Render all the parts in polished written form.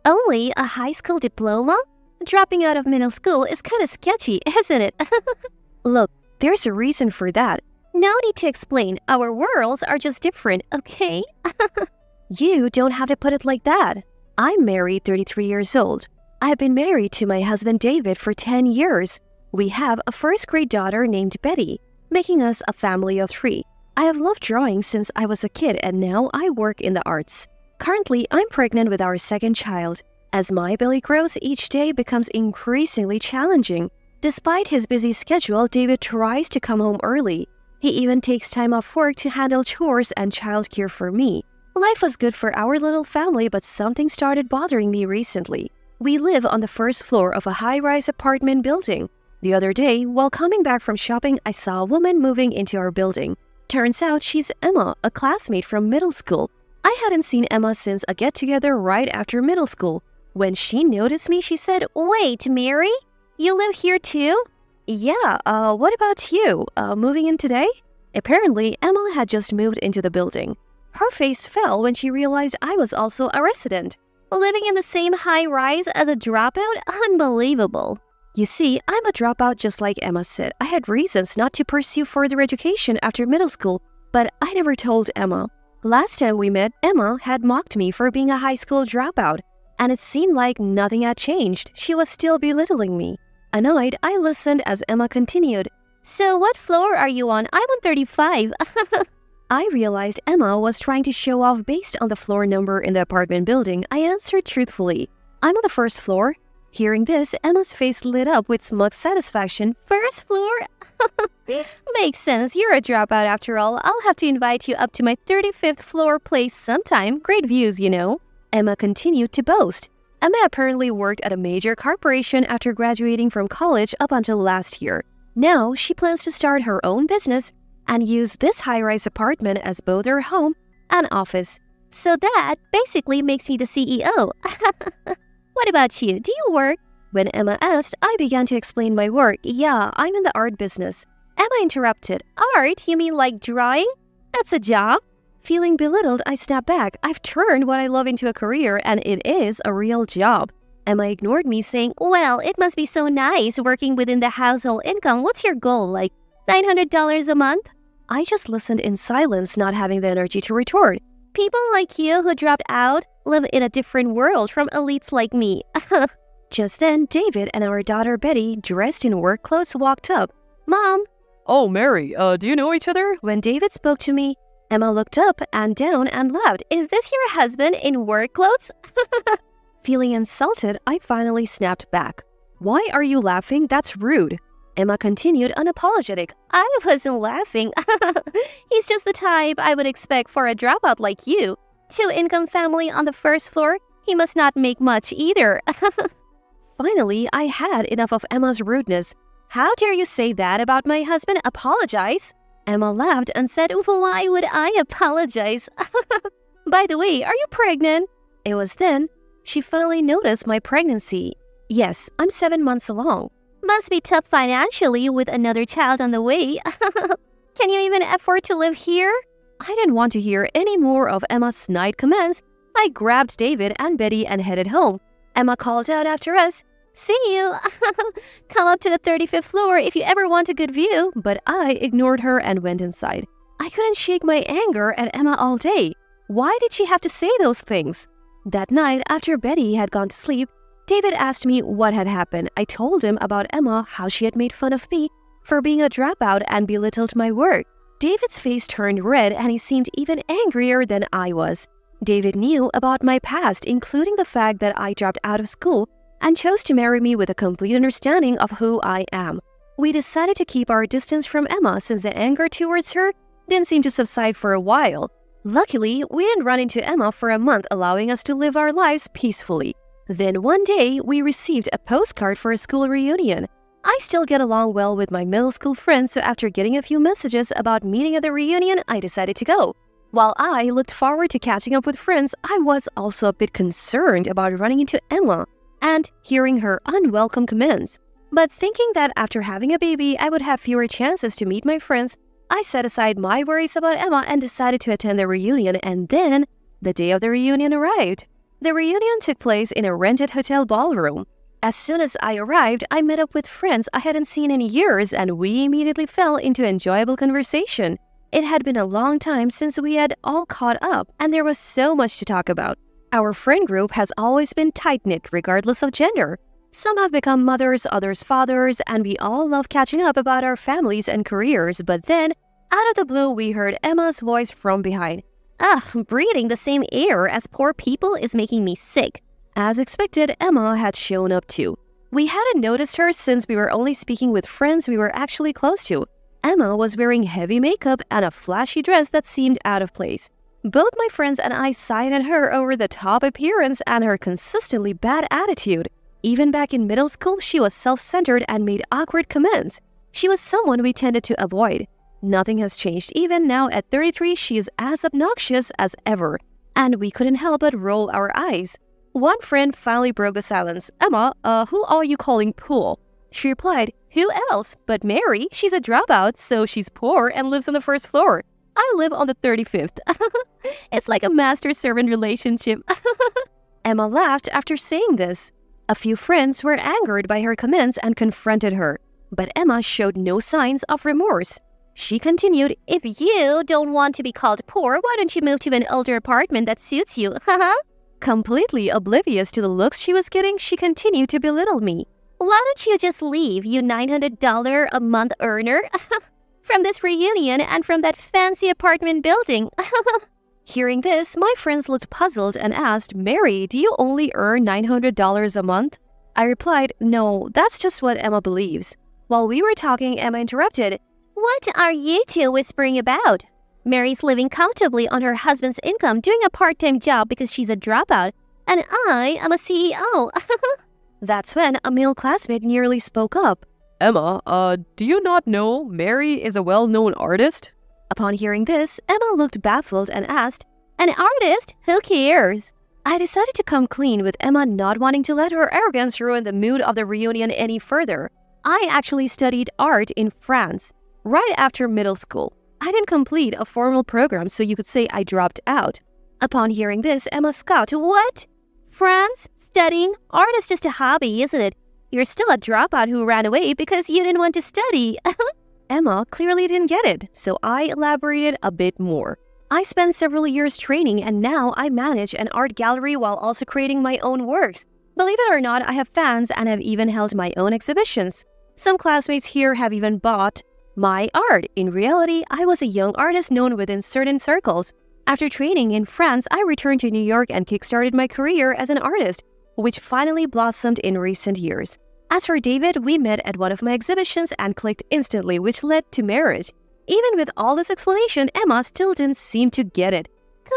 Only a high school diploma? Dropping out of middle school is kind of sketchy, isn't it? Look, there's a reason for that. No need to explain. Our worlds are just different, okay? You don't have to put it like that. I'm married, 33 years old. I have been married to my husband David for 10 years. We have a first-grade daughter named Betty, making us a family of 3. I have loved drawing since I was a kid and now I work in the arts. Currently, I'm pregnant with our second child. As my belly grows, each day becomes increasingly challenging. Despite his busy schedule, David tries to come home early. He even takes time off work to handle chores and childcare for me. Life was good for our little family, but something started bothering me recently. We live on the first floor of a high-rise apartment building. The other day, while coming back from shopping, I saw a woman moving into our building. Turns out she's Emma, a classmate from middle school. I hadn't seen Emma since a get-together right after middle school. When she noticed me, she said, "Wait, Mary? You live here too?" "Yeah, what about you? Moving in today?" Apparently, Emma had just moved into the building. Her face fell when she realized I was also a resident. Living in the same high-rise as a dropout? Unbelievable. You see, I'm a dropout just like Emma said. I had reasons not to pursue further education after middle school, but I never told Emma. Last time we met, Emma had mocked me for being a high school dropout, and it seemed like nothing had changed. She was still belittling me. Annoyed, I listened as Emma continued. "So what floor are you on? I'm on 35. I realized Emma was trying to show off based on the floor number in the apartment building. I answered truthfully, "I'm on the first floor." Hearing this, Emma's face lit up with smug satisfaction. "First floor? Makes sense. You're a dropout after all. I'll have to invite you up to my 35th floor place sometime. Great views, you know." Emma continued to boast. Emma apparently worked at a major corporation after graduating from college up until last year. Now, she plans to start her own business and use this high-rise apartment as both her home and office. So that basically makes me the CEO. What about you? Do you work? When Emma asked, I began to explain my work. "Yeah, I'm in the art business." Emma interrupted. "Art? You mean like drawing? That's a job?" Feeling belittled, I snapped back. "I've turned what I love into a career, and it is a real job." Emma ignored me, saying, "Well, it must be so nice working within the household income. What's your goal, like $900 a month?" I just listened in silence, not having the energy to retort. People like you who dropped out live in a different world from elites like me. Just then, David and our daughter Betty, dressed in work clothes, walked up. "Mom." "Oh, Mary, do you know each other?" When David spoke to me, Emma looked up and down and laughed. "Is this your husband in work clothes?" Feeling insulted, I finally snapped back. "Why are you laughing? That's rude." Emma continued unapologetic. "I wasn't laughing. He's just the type I would expect for a dropout like you. 2-income family on the first floor. He must not make much either." Finally, I had enough of Emma's rudeness. "How dare you say that about my husband? Apologize." Emma laughed and said, "Why would I apologize? By the way, are you pregnant?" It was then she finally noticed my pregnancy. "Yes, I'm 7 months along." "Must be tough financially with another child on the way." "Can you even afford to live here?" I didn't want to hear any more of Emma's snide comments. I grabbed David and Betty and headed home. Emma called out after us, "See you. Come up to the 35th floor if you ever want a good view." But I ignored her and went inside. I couldn't shake my anger at Emma all day. Why did she have to say those things? That night, after Betty had gone to sleep, David asked me what had happened. I told him about Emma, how she had made fun of me for being a dropout and belittled my work. David's face turned red and he seemed even angrier than I was. David knew about my past, including the fact that I dropped out of school and chose to marry me with a complete understanding of who I am. We decided to keep our distance from Emma since the anger towards her didn't seem to subside for a while. Luckily, we didn't run into Emma for a month, allowing us to live our lives peacefully. Then one day, we received a postcard for a school reunion. I still get along well with my middle school friends, so after getting a few messages about meeting at the reunion, I decided to go. While I looked forward to catching up with friends, I was also a bit concerned about running into Emma and hearing her unwelcome comments. But thinking that after having a baby, I would have fewer chances to meet my friends, I set aside my worries about Emma and decided to attend the reunion, and then the day of the reunion arrived. The reunion took place in a rented hotel ballroom. As soon as I arrived, I met up with friends I hadn't seen in years, and we immediately fell into enjoyable conversation. It had been a long time since we had all caught up, and there was so much to talk about. Our friend group has always been tight-knit regardless of gender. Some have become mothers, others fathers, and we all love catching up about our families and careers. But then, out of the blue, we heard Emma's voice from behind. Ugh, breathing the same air as poor people is making me sick. As expected, Emma had shown up too. We hadn't noticed her since we were only speaking with friends we were actually close to. Emma was wearing heavy makeup and a flashy dress that seemed out of place. Both my friends and I sighed at her over the top appearance and her consistently bad attitude. Even back in middle school, she was self-centered and made awkward comments. She was someone we tended to avoid. Nothing has changed. Even now at 33, she is as obnoxious as ever. And we couldn't help but roll our eyes. One friend finally broke the silence. Emma, who are you calling poor? She replied, who else but Mary? She's a dropout, so she's poor and lives on the first floor. I live on the 35th. It's like a master-servant relationship. Emma laughed after saying this. A few friends were angered by her comments and confronted her. But Emma showed no signs of remorse. She continued, if you don't want to be called poor, why don't you move to an older apartment that suits you? Completely oblivious to the looks she was getting, she continued to belittle me. Why don't you just leave, you $900 a month earner? From this reunion and from that fancy apartment building. Hearing this, my friends looked puzzled and asked, Mary, do you only earn $900 a month? I replied, no, that's just what Emma believes. While we were talking, Emma interrupted, what are you two whispering about? Mary's living comfortably on her husband's income, doing a part-time job because she's a dropout, and I am a CEO. That's when a male classmate nearly spoke up. Emma, do you not know Mary is a well-known artist? Upon hearing this, Emma looked baffled and asked, an artist? Who cares? I decided to come clean with Emma not wanting to let her arrogance ruin the mood of the reunion any further. I actually studied art in France, right after middle school. I didn't complete a formal program, so you could say I dropped out. Upon hearing this, Emma scoffed. What? France? Studying? Art is just a hobby, isn't it? You're still a dropout who ran away because you didn't want to study. Emma clearly didn't get it, so I elaborated a bit more. I spent several years training, and now I manage an art gallery while also creating my own works. Believe it or not, I have fans and have even held my own exhibitions. Some classmates here have even bought my art. In reality, I was a young artist known within certain circles. After training in France, I returned to New York and kickstarted my career as an artist, which finally blossomed in recent years. As for David, we met at one of my exhibitions and clicked instantly, which led to marriage. Even with all this explanation, Emma still didn't seem to get it.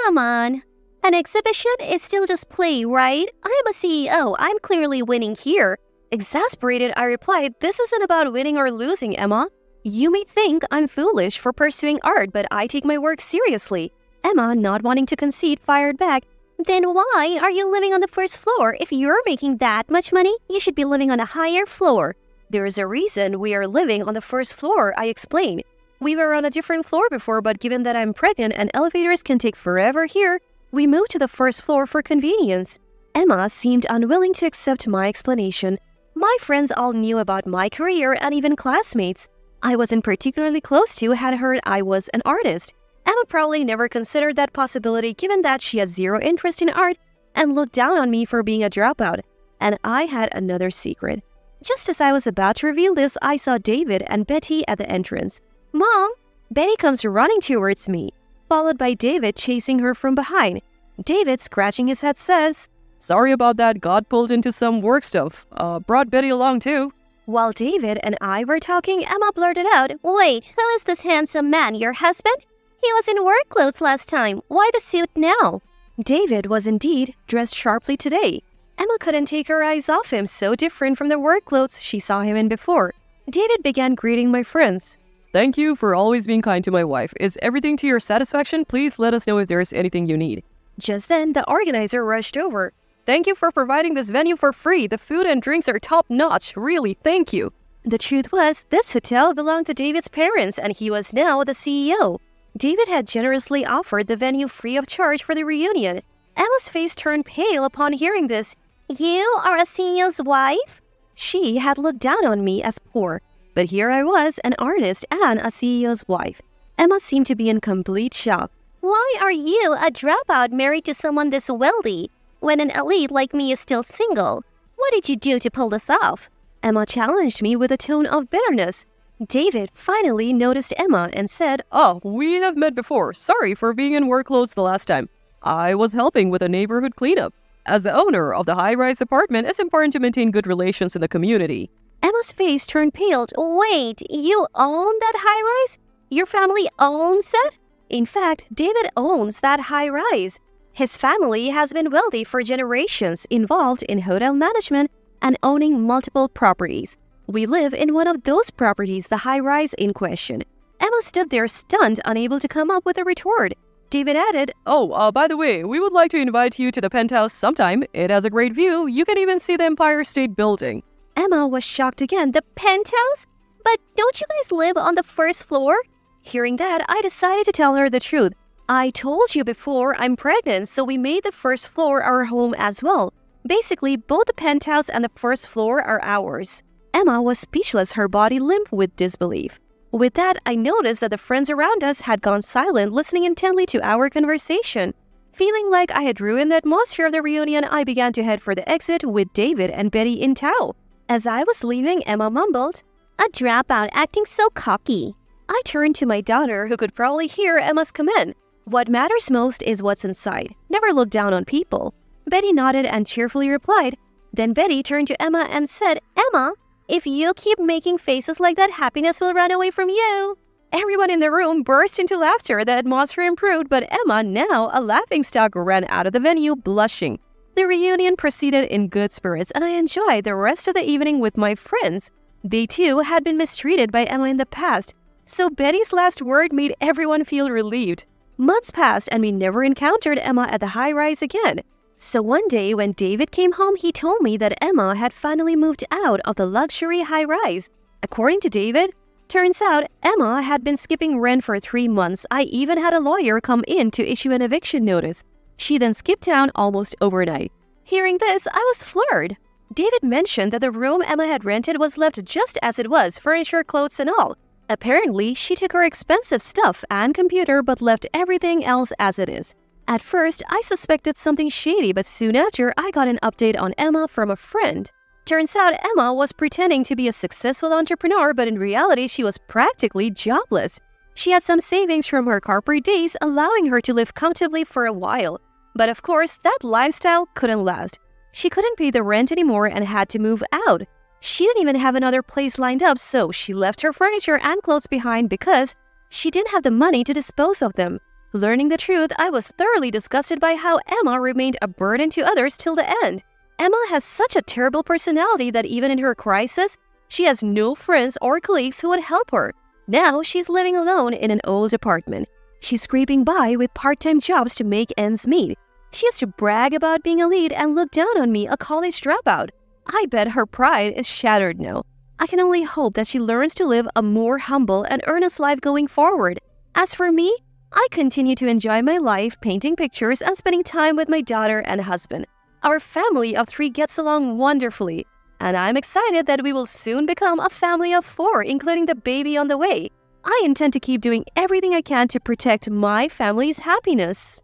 Come on. An exhibition is still just play, right? I am a CEO. I'm clearly winning here. Exasperated, I replied, this isn't about winning or losing, Emma. You may think I'm foolish for pursuing art, but I take my work seriously. Emma, not wanting to concede, fired back. Then why are you living on the first floor? If you're making that much money, you should be living on a higher floor. There is a reason we are living on the first floor, I explained. We were on a different floor before, but given that I'm pregnant and elevators can take forever here, we moved to the first floor for convenience. Emma seemed unwilling to accept my explanation. My friends all knew about my career and even classmates I wasn't particularly close to had heard I was an artist. Emma probably never considered that possibility given that she had zero interest in art and looked down on me for being a dropout. And I had another secret. Just as I was about to reveal this, I saw David and Betty at the entrance. Mom! Betty comes running towards me, followed by David chasing her from behind. David, scratching his head, says, Sorry about that, got pulled into some work stuff. Brought Betty along too. While David and I were talking, Emma blurted out, Wait, who is this handsome man, your husband? He was in work clothes last time. Why the suit now? David was indeed dressed sharply today. Emma couldn't take her eyes off him, so different from the work clothes she saw him in before. David began greeting my friends. Thank you for always being kind to my wife. Is everything to your satisfaction? Please let us know if there's anything you need. Just then, the organizer rushed over. Thank you for providing this venue for free. The food and drinks are top-notch. Really, thank you. The truth was, this hotel belonged to David's parents, and he was now the CEO. David had generously offered the venue free of charge for the reunion. Emma's face turned pale upon hearing this. You are a CEO's wife? She had looked down on me as poor, but here I was, an artist and a CEO's wife. Emma seemed to be in complete shock. Why are you, a dropout, married to someone this wealthy, when an elite like me is still single? What did you do to pull this off? Emma challenged me with a tone of bitterness. David finally noticed Emma and said, Oh, we have met before. Sorry for being in work clothes the last time. I was helping with a neighborhood cleanup. As the owner of the high-rise apartment, it's important to maintain good relations in the community. Emma's face turned pale. Wait, you own that high-rise? Your family owns it? In fact, David owns that high-rise. His family has been wealthy for generations, involved in hotel management and owning multiple properties. We live in one of those properties, the high-rise in question. Emma stood there stunned, unable to come up with a retort. David added, Oh, by the way, we would like to invite you to the penthouse sometime. It has a great view. You can even see the Empire State Building. Emma was shocked again. The penthouse? But don't you guys live on the first floor? Hearing that, I decided to tell her the truth. I told you before I'm pregnant, so we made the first floor our home as well. Basically, both the penthouse and the first floor are ours. Emma was speechless, her body limp with disbelief. With that, I noticed that the friends around us had gone silent, listening intently to our conversation. Feeling like I had ruined the atmosphere of the reunion, I began to head for the exit with David and Betty in tow. As I was leaving, Emma mumbled, A dropout acting so cocky. I turned to my daughter, who could probably hear Emma's comment. What matters most is what's inside. Never look down on people. Betty nodded and cheerfully replied. Then Betty turned to Emma and said, Emma, if you keep making faces like that, happiness will run away from you. Everyone in the room burst into laughter. The atmosphere improved, but Emma, now a laughingstock, ran out of the venue blushing. The reunion proceeded in good spirits, and I enjoyed the rest of the evening with my friends. They too had been mistreated by Emma in the past, so Betty's last word made everyone feel relieved. Months passed and we never encountered Emma at the high-rise again. So one day when David came home, he told me that Emma had finally moved out of the luxury high-rise. According to David, turns out Emma had been skipping rent for 3 months. I even had a lawyer come in to issue an eviction notice. She then skipped town almost overnight. Hearing this, I was floored. David mentioned that the room Emma had rented was left just as it was, furniture, clothes, and all. Apparently, she took her expensive stuff and computer but left everything else as it is. At first, I suspected something shady, but soon after, I got an update on Emma from a friend. Turns out Emma was pretending to be a successful entrepreneur, but in reality, she was practically jobless. She had some savings from her corporate days, allowing her to live comfortably for a while. But of course, that lifestyle couldn't last. She couldn't pay the rent anymore and had to move out. She didn't even have another place lined up, so she left her furniture and clothes behind because she didn't have the money to dispose of them. Learning the truth, I was thoroughly disgusted by how Emma remained a burden to others till the end. Emma has such a terrible personality that even in her crisis, she has no friends or colleagues who would help her. Now she's living alone in an old apartment. She's scraping by with part-time jobs to make ends meet. She used to brag about being a lead and look down on me, a college dropout. I bet her pride is shattered now. I can only hope that she learns to live a more humble and earnest life going forward. As for me, I continue to enjoy my life, painting pictures and spending time with my daughter and husband. Our family of 3 gets along wonderfully, and I'm excited that we will soon become a family of 4, including the baby on the way. I intend to keep doing everything I can to protect my family's happiness.